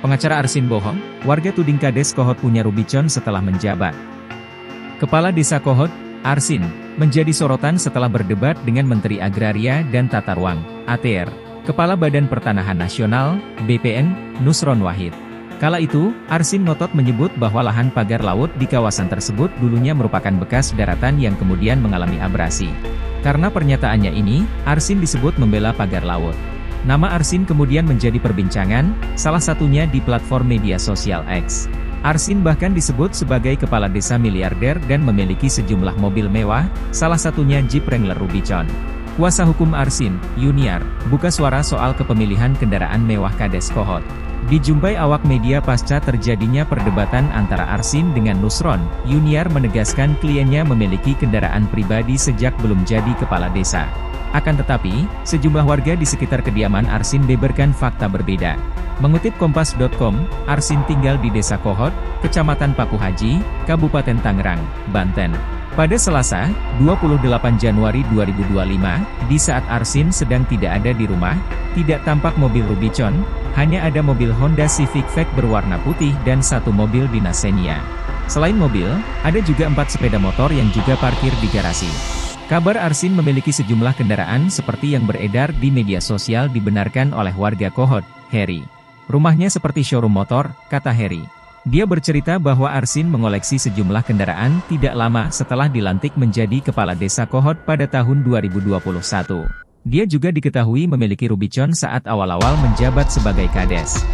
Pengacara Arsin bohong, warga tuding Kades Kohot punya Rubicon setelah menjabat. Kepala Desa Kohot, Arsin, menjadi sorotan setelah berdebat dengan Menteri Agraria dan Tata Ruang, ATR, Kepala Badan Pertanahan Nasional, BPN, Nusron Wahid. Kala itu, Arsin ngotot menyebut bahwa lahan pagar laut di kawasan tersebut dulunya merupakan bekas daratan yang kemudian mengalami abrasi. Karena pernyataannya ini, Arsin disebut membela pagar laut. Nama Arsin kemudian menjadi perbincangan, salah satunya di platform media sosial X. Arsin bahkan disebut sebagai kepala desa miliarder dan memiliki sejumlah mobil mewah, salah satunya Jeep Wrangler Rubicon. Kuasa hukum Arsin, Yuniar, buka suara soal kepemilihan kendaraan mewah Kades Kohot. Dijumpai awak media pasca terjadinya perdebatan antara Arsin dengan Nusron, Yuniar menegaskan kliennya memiliki kendaraan pribadi sejak belum jadi kepala desa. Akan tetapi, sejumlah warga di sekitar kediaman Arsin beberkan fakta berbeda. Mengutip Kompas.com, Arsin tinggal di Desa Kohot, Kecamatan Paku Haji, Kabupaten Tangerang, Banten. Pada Selasa, 28 Januari 2025, di saat Arsin sedang tidak ada di rumah, tidak tampak mobil Rubicon, hanya ada mobil Honda Civic VEC berwarna putih dan satu mobil dinas Xenia. Selain mobil, ada juga 4 sepeda motor yang juga parkir di garasi. Kabar Arsin memiliki sejumlah kendaraan seperti yang beredar di media sosial dibenarkan oleh warga Kohot, Heri. Rumahnya seperti showroom motor, kata Heri. Dia bercerita bahwa Arsin mengoleksi sejumlah kendaraan tidak lama setelah dilantik menjadi kepala desa Kohot pada tahun 2021. Dia juga diketahui memiliki Rubicon saat awal-awal menjabat sebagai Kades.